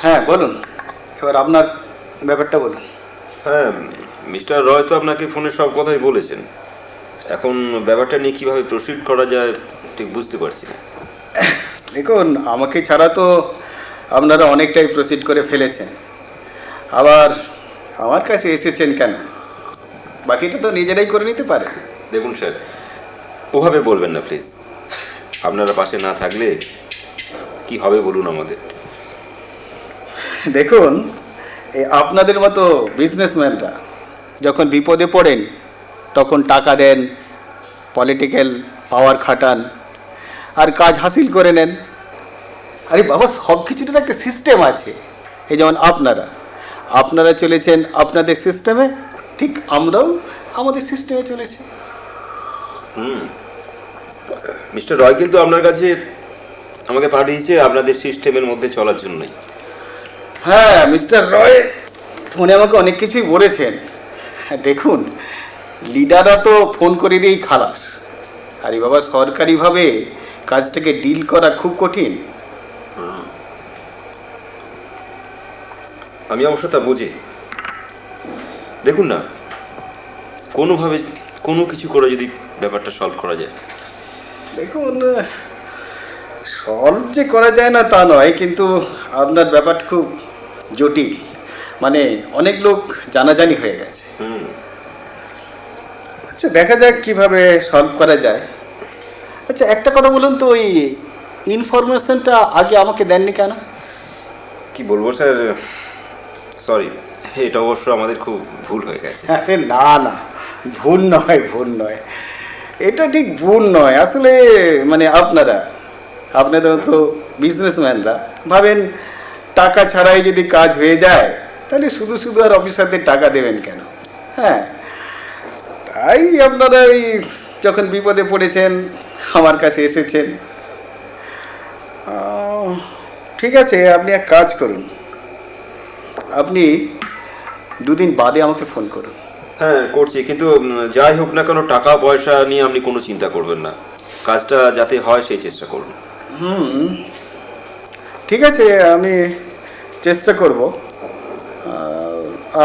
হ্যাঁ বলুন, এবার আপনার ব্যাপারটা বলুন। হ্যাঁ, মিস্টার রয় তো আপনাকে ফোনে সব কথাই বলেছেন। এখন ব্যাপারটা নিয়ে কীভাবে প্রসিড করা যায় ঠিক বুঝতে পারছি না। দেখুন, আমাকে ছাড়া তো আপনারা অনেকটাই প্রসিড করে ফেলেছেন, আবার আমার কাছে এসেছেন কেন? বাকিটা তো নিজেরাই করে নিতে পারে। দেখুন স্যার, ওভাবে বলবেন না প্লিজ। আপনারা পাশে না থাকলে কি হবে বলুন আমাদের। দেখুন, এই আপনাদের মতো বিজনেসম্যানরা যখন বিপদে পড়েন তখন টাকা দেন, পলিটিক্যাল পাওয়ার খাটান, আর কাজ হাসিল করে নেন। আরে বাবা, সব কিছুরই তো একটা সিস্টেম আছে। এই যেমন আপনারা চলেছেন আপনাদের সিস্টেমে, ঠিক আমরাও আমাদের সিস্টেমে চলেছি। মিস্টার রয় কিন্তু আপনার কাছে আমাকে পাঠিয়েছে আপনাদের সিস্টেমের মধ্যে চলার জন্যই। হ্যাঁ, মিস্টার রয় ফোনে আমাকে অনেক কিছুই বলেছেন। হ্যাঁ দেখুন, লিডাররা তো ফোন করে দিয়েই খালাস। আরে বাবা, সরকারিভাবে কাজটাকে ডিল করা খুব কঠিন। আমি অবশ্য তা বুঝি। দেখুন না, কোনোভাবে কোনো কিছু করে যদি ব্যাপারটা সলভ করা যায়। দেখুন, সলভ যে করা যায় না তা নয়, কিন্তু আপনার ব্যাপারটা খুব জটিল। মানে অনেক লোক জানাজানি হয়ে গেছে। আচ্ছা, দেখা যাক কিভাবে সলভ করা যায়। আচ্ছা, একটা কথা বলুন তো, ওই ইনফরমেশনটা আগে আমাকে দেননি কেন? কি বলবো স্যার, সরি, এটা অবশ্য আমাদের খুব ভুল হয়ে গেছে। আরে না না, ভুল নয়, এটা ঠিক ভুল নয়। আসলে মানে আপনাদের তো বিজনেসম্যানরা ভাবেন টাকা ছাড়াই যদি কাজ হয়ে যায় তাহলে শুধু শুধু আর অফিসারদের টাকা দেবেন কেন? হ্যাঁ, তাই আপনারা ওই যখন বিপদে পড়েছেন আমার কাছে এসেছেন। ঠিক আছে, আপনি এক কাজ করুন, আপনি দুদিন বাদে আমাকে ফোন করুন। হ্যাঁ করছি, কিন্তু যাই হোক না কেন টাকা পয়সা নিয়ে আপনি কোনো চিন্তা করবেন না। কাজটা যাতে হয় সেই চেষ্টা করুন। ঠিক আছে, আমি চেষ্টা করব।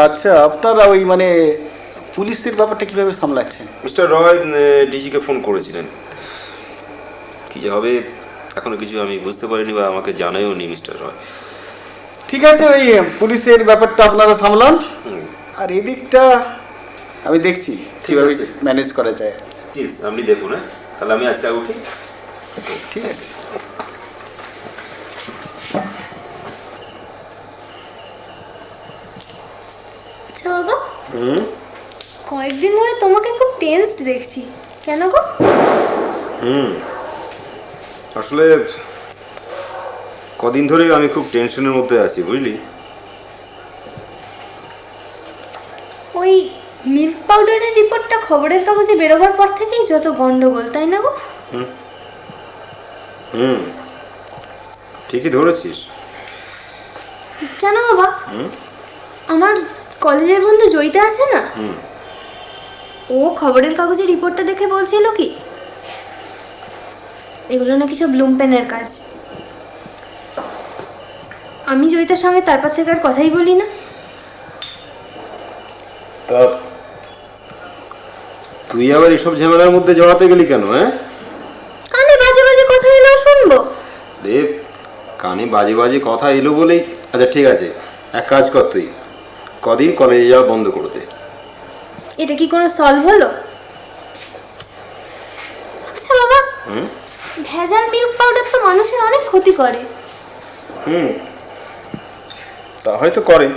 আচ্ছা, আপনারা ওই মানে পুলিশের ব্যাপারটা কীভাবে সামলাচ্ছেন? মিস্টার রয় ডিজিকে ফোন করেছিলেন। কী যে হবে এখনো কিছু আমি বুঝতে পারিনি বা আমাকে জানাইও নি মিস্টার রয়। ঠিক আছে, ওই পুলিশের ব্যাপারটা আপনারা সামলান, আর এদিকটা আমি দেখছি কীভাবে ম্যানেজ করা যায়। প্লিজ আপনি দেখুন। হ্যাঁ, তাহলে আমি আজকে উঠি। ঠিক আছে। আচ্ছা বাবা, কয়েকদিন ধরে তোমাকে খুব টেনসড দেখছি, কেন গো? আসলে কদিন ধরেই আমি খুব টেনশনের মধ্যে আছি, বুঝলি। ওই মিল্ক পাউডারের রিপোর্টটা খবরের কাগজে বেরোবার পর থেকেই যত গন্ডগোল, তাই না গো? ঠিকই ধরেছিস। জানো বাবা, আমার কলেজের বন্ধু জয়িতা আছে না, ও খবরের কাগজে রিপোর্টটা দেখে বলছিল কি এগুলো নাকি সব লুম্পেনের কাজ। আমি জয়িতার সঙ্গে তারপর থেকে আর কথাই বলি না। তা তুই আবার এসব ঝামেলার মধ্যে জড়াতে গেলি কেন? হ্যাঁ, কানে বাজে বাজে কথা এলেও শুনবো? রে, কানে বাজে বাজে কথা এলো বলেই। আচ্ছা ঠিক আছে, এক কাজ কর, তুই কদিন কলেজে যাওয়া বন্ধ করে দে। এটা কি কোনো সলভ হলো? আচ্ছা বাবা, ভেজাল মিল্ক পাউডার তো মানুষের অনেক ক্ষতি করে। তা হয়তো করে।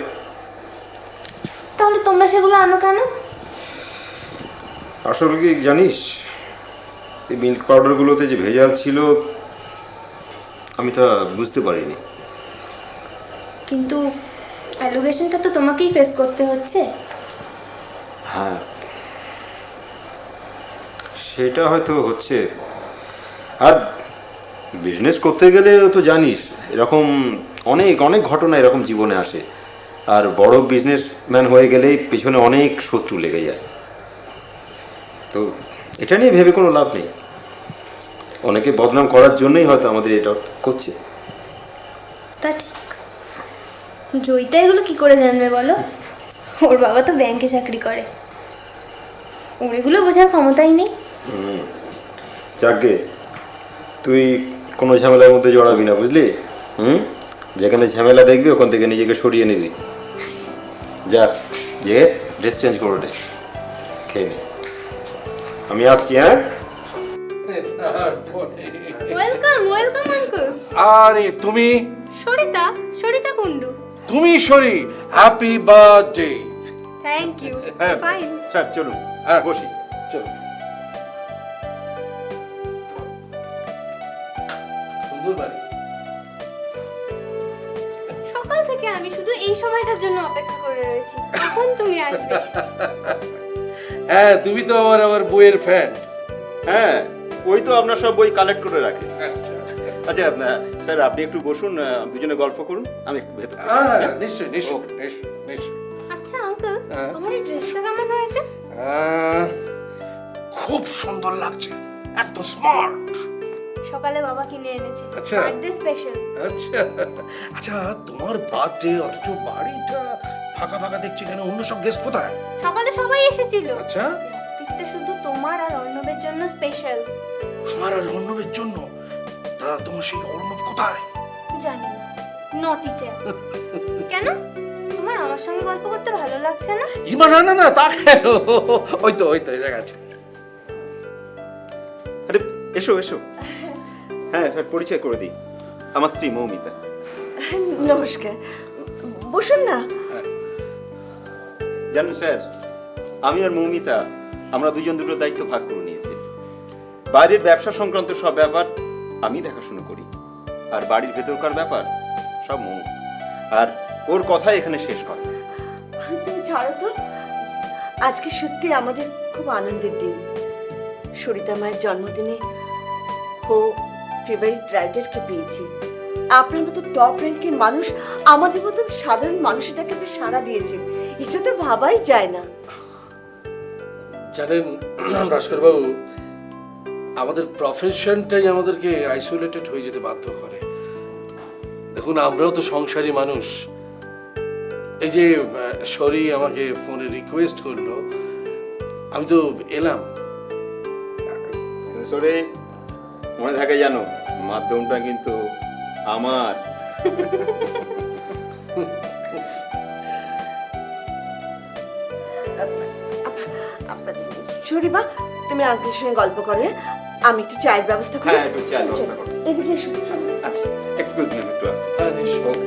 তাহলে তোমরা সেগুলো আনো কেন? আসলে কি জানিস, এই মিল্ক পাউডারগুলোতে যে ভেজাল ছিল আমি তা বুঝতে পারিনি। কিন্তু অ্যালিগেশনটা তো তোমাকেই ফেস করতে হচ্ছে। হ্যাঁ, সেটা হয়তো হচ্ছে। আর বিজনেস করতে গেলে তো জানিস এরকম অনেক অনেক ঘটনা এরকম জীবনে আসে। আর বড় বিজনেসম্যান হয়ে গেলেই পেছনে অনেক শত্রু লেগে যায়। তো এটা নিয়ে ভেবে কোনো লাভ নেই। অনেকে বদনাম করার জন্যই হয়তো আমাদের এটা করছে। তা ঠিক। জয়িতা এগুলো কি করে জানবে বলো? ওর বাবা তো ব্যাংকে চাকরি করে, ওর এগুলো বোঝার ক্ষমতাই নেই। যাকে তুই কোনো ঝামেলার মধ্যে জড়াবি না, বুঝলি? যেখানে ঝামেলা দেখবি ওখান থেকে নিজেকে সরিয়ে নিবি। যা, যে ড্রেস চেঞ্জ করে দে, খেয়ে নে। আমি আসছি, হ্যাঁ? Welcome welcome uncle. আরে তুমি সরিতা, সরিতা কুন্ডু। তুমি sorry, happy birthday. Thank you. হ্যাঁ ফাইন। স্যার, চলুন হ্যাঁ। বসি। চলো, সুন্দর বাড়ি। সকাল থেকে আমি শুধু এই সময়টার জন্য অপেক্ষা করে রয়েছি, কখন তুমি আসবে। হ্যাঁ, তুমি তো আমার বইয়ের ফ্যান। হ্যাঁ, ওই তো আপনার সব বই কালেক্ট করে রাখে। আচ্ছা স্যার, আপনি একটু বসুন, দুজনে গল্প করুন, আমি একটু ভেতর থেকে আসছি, হ্যাঁ? নিশ্চয়ই নিশ্চয়ই নিশ্চয়ই। আচ্ছা আঙ্কেল, হ্যাঁ। আমার এই ড্রেসটা কেমন হয়েছে? খুব সুন্দর লাগছে, একদম স্মার্ট। সকালে বাবা কিনে এনেছে, আচ্ছা। Birthday special. আচ্ছা আচ্ছা, তোমার বার্থডে অথচ বাড়িটা ফাঁকা ফাঁকা দেখছি, কেন? অন্য সব গেস্ট কোথায়? সকালে সবাই এসেছিল। আচ্ছা, রাত্রিটা শুধু তোমার আর অর্ণবের জন্য স্পেশাল। আমার আর অর্ণবের জন্য? তা তোমার সেই অর্ণব কোথায়? জানি না, নটি চ্যাপ। কেন, তোমার আমার সঙ্গে গল্প করতে ভালো লাগছে না? ইমা, না না না, তা কেন? ওই তো এসে গেছে। আরে এসো এসো। হ্যাঁ স্যার, পরিচয় করে দিই, আমার স্ত্রী মৌমিতা। নমস্কার, বসুন না। জানেন স্যার, আমি আর মৌমিতা আমরা দুজন দুটো দায়িত্ব ভাগ করে নিয়েছি। বাইরের ব্যবসা সংক্রান্ত সব ব্যাপার আমি দেখাশোনা করি, আর বাড়ির ভেতরকার ব্যাপার সব মৌ। আর ওর কথাই এখানে শেষ কথা। তুমি ছাড়ো তো, আজকে সত্যি আমাদের খুব আনন্দের দিন। সরিতা মায়ের জন্মদিনে ও ফেভারিট রাইটারকে পেয়েছি। আপনার মতো টপ র্যাঙ্কের মানুষ আমাদের মতো সাধারণ মানুষটাকে সাড়া দিয়েছে, এটা তো ভাবাই যায় না। জানেন ভাস্কর বাবু, আমাদের প্রফেশনটাই আমাদেরকে আইসোলেটেড হয়ে যেতে বাধ্য করে। দেখুন, আমরাও তো সংসারী মানুষ। এই যে শরী আমাকে ফোনে রিকোয়েস্ট করলো, আমি তো এলাম। সরে মনে থাকে জানো, মাধ্যমটা কিন্তু আমার। শরীমা, তুমি আঙ্কেলের সঙ্গে গল্প করো, আমি একটু চায়ের ব্যবস্থা করি। হ্যাঁ, একটু চায়ের ব্যবস্থা করো। এদিকে এসো। আচ্ছা, এক্সকিউজ মি, একটু আসছি। হ্যাঁ, নিশ্চয়ই।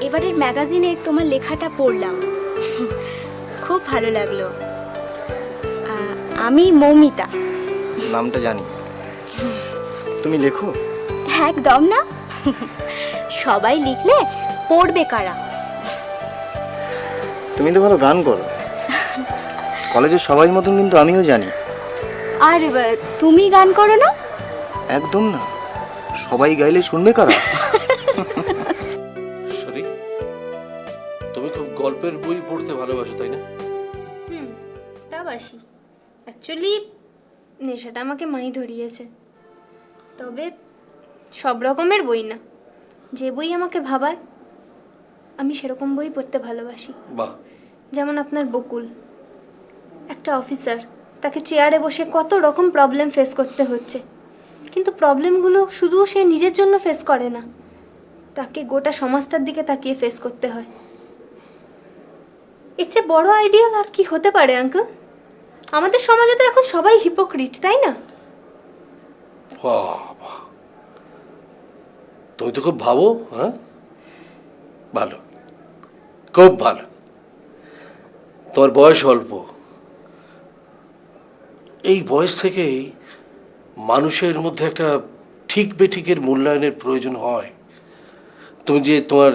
এবারের ম্যাগাজিনে তোমার লেখাটা পড়লাম, খুব ভালো লাগলো। আমি মৌমিতা। নামটা জানি। তুমি লেখো? একদম না, সবাই লিখলে পড়বে কারা? তুমি তো ভালো গান করো। কলেজের সবাই মতন কিন্তু আমিও জানি। আর তুমি গান করো না? একদম না, সবাই গাইলে শুনবে কারা? শরী, তুমি খুব গল্পের বই পড়তে ভালোবাসো, তাই না? তা বাসি। অ্যাকচুয়ালি নেশাটা আমাকে মাই ধরিয়েছে, তবে সব রকমের বই না, যে বই আমাকে ভাবায় আমি সেরকম বই পড়তে ভালোবাসি। বাহ। যেমন আপনার বকুল, একটা অফিসার, তাকে চেয়ারে বসে কত রকম প্রবলেম ফেস করতে হচ্ছে, কিন্তু প্রবলেমগুলো শুধু সে নিজের জন্য ফেস করে না, তাকে গোটা সমাজটার দিকে তাকিয়ে ফেস করতে হয়। এর চেয়ে বড় আইডিয়াল আর কি হতে পারে আঙ্কেল? আমাদের সমাজে তো এখন সবাই হিপোক্রিট, তাই না? বাহ, তুমি তো খুব ভাবো। হ্যাঁ, ভালো, খুব ভালো। তোমার বয়স অল্প, এই বয়স থেকেই মানুষের মধ্যে একটা ঠিক বেঠিকের মূল্যায়নের প্রয়োজন হয়। তুমি যে তোমার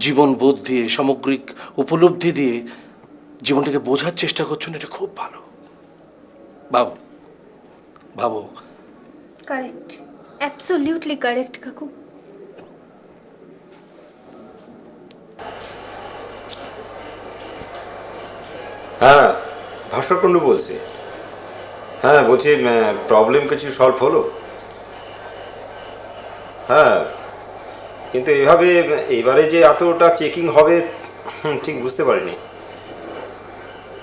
জীবন বোধ দিয়ে, সামগ্রিক উপলব্ধি দিয়ে জীবনটাকে বোঝার চেষ্টা করছো না, এটা খুব ভালো। ভাবো ভাবো। কারেক্ট, অ্যাবসলিউটলি কারেক্ট কাকু। হ্যাঁ, ভাস্কর কুণ্ডু বলছি। হ্যাঁ বলছি, প্রবলেম কিছু সলভ হলো? হ্যাঁ, কিন্তু এভাবে এবারে যে এতটা চেকিং হবে ঠিক বুঝতে পারিনি।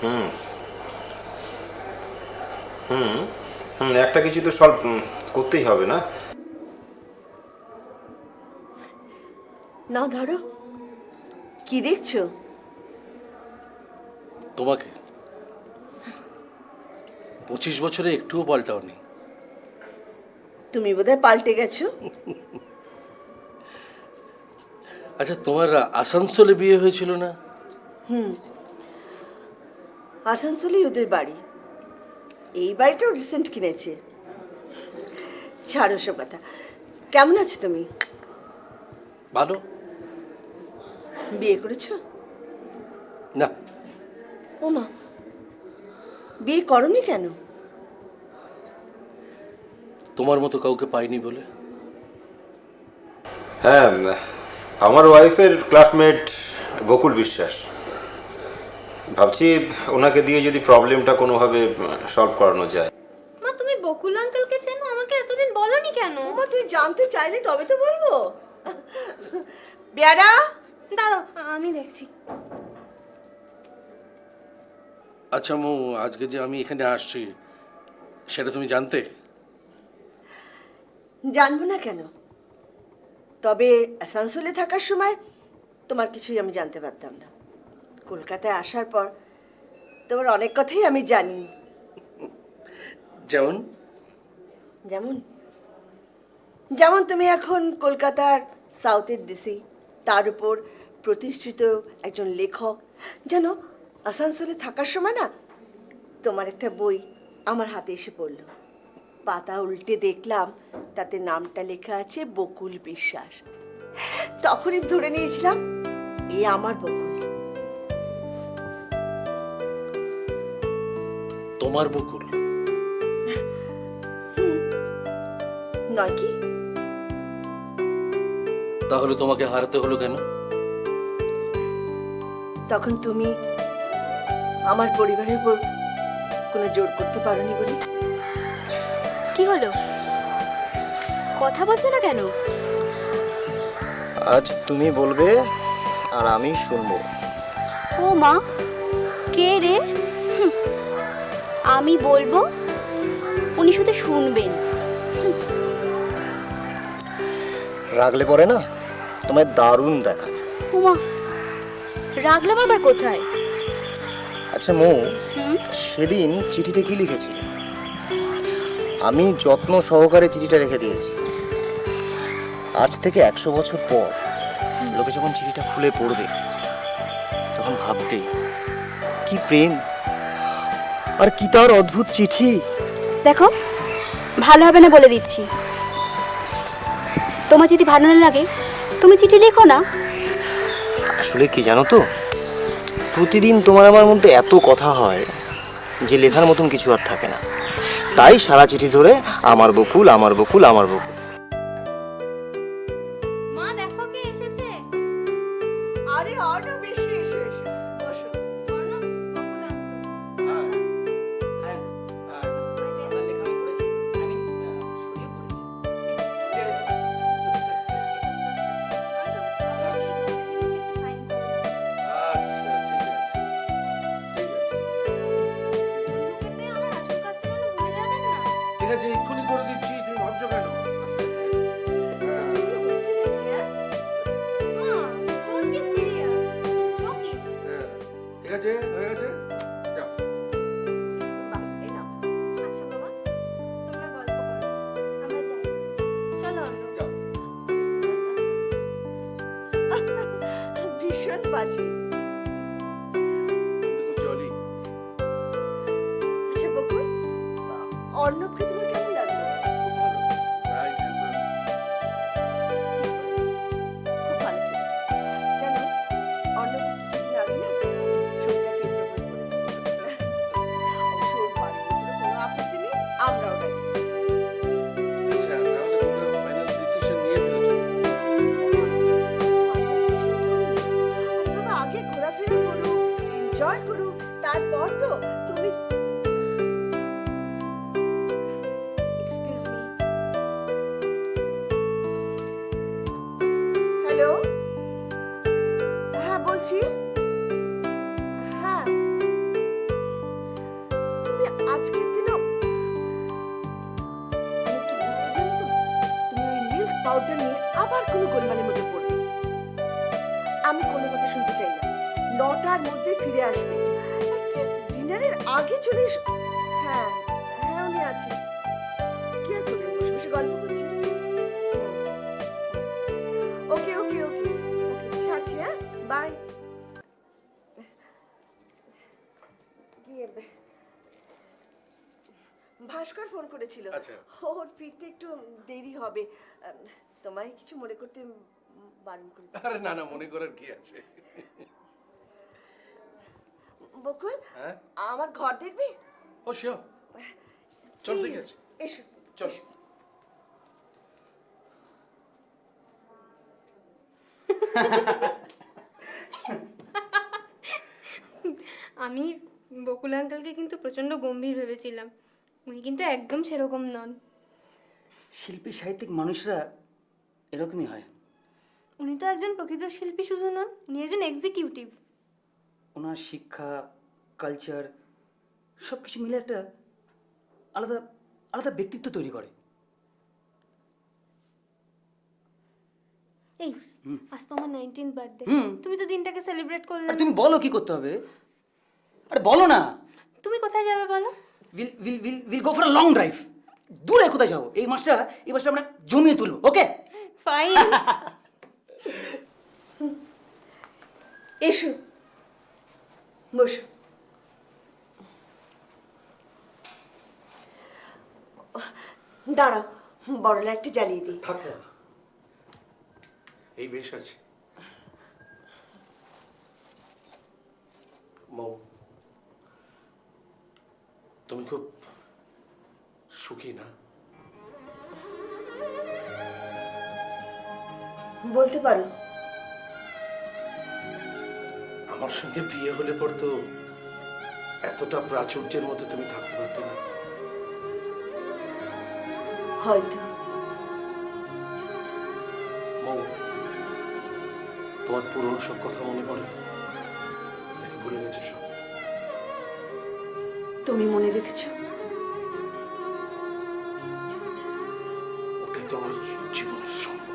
হুম হুম হুম একটা কিছু তো সলভ করতেই হবে না? নাও ধরো, কি দেখছো? তোমাকে 25 বছরে একটুও পাল্টাওনি। তুমি বোধহয় পাল্টে গেছো। আচ্ছা, তোমার আসানসোলে বিয়ে হয়েছিল না? আসানসোলেই ওদের বাড়ি। এই বাড়িটাও রিসেন্ট কিনেছে। ছাড়ো সব কথা। কেমন আছো তুমি? ভালো। বিয়ে করেছো? না, ওমা, বিয়ে করনি কেন? তোমার মতো কাউকে পাইনি বলে। হ্যাঁ, আমার ওয়াইফের ক্লাসমেট বকুল বিশ্বাস। ভাবছি ওনাকে দিয়ে যদি প্রবলেমটা কোনোভাবে সলভ করানো যায়। মা, তুমি বকুল আঙ্কেলকে চেনো? আমাকে এতদিন বলনি কেন? ওমা, তুই জানতে চাইলে তবে তো বলবো। বেয়ারা, দাঁড়াও, আমি দেখছি। আচ্ছা মু, আজকে যে আমি এখানে আসছি সেটা তুমি জানতে? জানবো না কেন? তবে আসানসোলে থাকার সময় তোমার কিছুই আমি জানতে পারতাম না। কলকাতায় আসার পর তোমার অনেক কথাই আমি জানি। যেমন? যেমন যেমন তুমি এখন কলকাতার সাউথের ডিসি, তার উপর প্রতিষ্ঠিত একজন লেখক। যেন আসানসোলে থাকার সময় না তোমার একটা বই আমার হাতে এসে পড়লো। পাতা উল্টে দেখলাম তাতে নামটা লেখা আছে বকুল বিশ্বাস। তখনই ধরে নিয়েছিলাম এ আমার বকুল। তোমার বকুল? নয় কি? তাহলে তোমাকে হারাতে হলো কেন? তখন তুমি আমার পরিবারের উপর কোনো জোর করতে পারোনি বলে। কি হলো? কথা বলছো না কেন? আজ তুমি বলবে আর আমি শুনবো। ও মা, কে রে? আমি বলবো, উনি শুধু শুনবেন। রাগলে পরে না তোমায় দারুণ দেখা। ও মা, রাগলাম আবার কোথায়? আচ্ছা মৌ, সেদিন চিঠিতে কি লিখেছিল? আমি যত্ন সহকারে চিঠিটা রেখে দিয়েছি। আজ থেকে 100 বছর পর লোকে যখন চিঠিটা খুলে পড়বে তখন ভাববে কি প্রেম আর কি তার অদ্ভুত চিঠি। দেখো, ভালো হবে না বলে দিচ্ছি। তোমার যদি ভালো না লাগে তুমি চিঠি লেখো না। আসলে কি জানো তো, প্রতিদিন তোমার আমার মধ্যে এত কথা হয় যে লেখার মতন কিছু আর থাকে না। তাই সারা চিঠি ধরে আমার বকুল, আমার বকুল, আমার বকুল। মা, দেখো কে এসেছে। আরে অর্ণব, বেশি এসো এসো, বসো। অর্ণব, বকুল আঙ্কেল। আচ্ছা, ঠিক আছে, ঠিক আছে, বন্ধুকে পেয়ে আমার আসল কাজটা যেন ভুলে যাবেন না। ঠিক আছে, এক্ষুনি করে দিচ্ছি। তুমি ভাবছো কেন? কি হচ্ছে নাকি, হ্যাঁ? মা, don't be serious. He's joking. হ্যাঁ, ঠিক আছে, হয়ে গেছে। যাও। বাহ, এই নাও। আচ্ছা বাবা, তোমরা গল্প করো, আমরা যাই। চলো অর্ণব। যাও। ভীষণ বাজে। কিন্তু খুব জলি। আচ্ছা বকুল, অর্ণবকে তোমার কেমন লাগলো? খুব ভালো। Right answer. খুব ভালো ছিল। জানো, অর্ণব কিছুদিন আগে না সবিতাকে প্রপোজ করেছে। অবশ্য ওর বাড়ির লোকেরও কোনো আপত্তি নেই, আমরাও রাজি। আচ্ছা, তাহলে তোমরা ফাইনাল ডিসিশন নিয়ে ফেলেছো? বাবা, আগে ঘোরাফেরা করুক, এনজয় করুক, তারপর পাউডার নিয়ে আবার কোনো গোলমালের মধ্যে পড়বে। আমি কোনো কথা শুনতে চাই না। 9টার মধ্যে ফিরে আসবে। ডিনারের আগে চলে এসো। হ্যাঁ হ্যাঁ, উনি আছেন। কি আর করবেন, বসে বসে গল্প করছেন। ওকে ওকে ওকে ওকে, ছাড়ছি। হ্যাঁ, বাই। ভাস্কর ফোন করেছিল। আচ্ছা। ওর ফিরতে একটু দেরি হবে। তোমায় কিছু মনে করতে বারণ করেছি। আরে না না, মনে করার কি আছে। বকুল, হ্যাঁ? আমার ঘর দেখবি? ও শিও, চল দেখে আছি। এসো চল। আমি বকুল আঙ্কেলকে কিন্তু প্রচণ্ড গম্ভীর ভেবেছিলাম, উনি কিন্তু একদম সেরকম নন। শিল্পী সাহিত্যিক মানুষরা এরকমই হয়। উনি তো একজন প্রকৃত শিল্পী শুধু নন, উনি একজন এক্সিকিউটিভ। ওনার শিক্ষা, কালচার সব কিছু মিলে একটা আলাদা আলাদা ব্যক্তিত্ব তৈরি করে। এই আজ তো আমার 19th বার্থডে, তুমি তো দিনটাকে সেলিব্রেট করলে আর না। তুমি বলো কি করতে হবে? আরে বলো না। তুমি কোথায় যাবে বলো? Will will will will go for a long drive. দূরে কোথায় যাবো? এই মাসটা আমরা জমিয়ে তুলবো। ওকে, ফাইন। এসো, বসো। দাঁড়াও, বড় লাইটটা জ্বালিয়ে দিই। থাক না, এই বেশ আছে। মৌ, তুমি খুব সুখী না? বলতে পারো। আমার সঙ্গে বিয়ে হলে পর তো এতটা প্রাচুর্যের মধ্যে তুমি থাকতে পারতে না। হয়তো। মৌ, তোমার পুরনো সব কথা মনে পড়ে? ভুলে গেছো সব? তুমি মনে রেখেছো? ওটাই তো আমার জীবনের সম্পদ।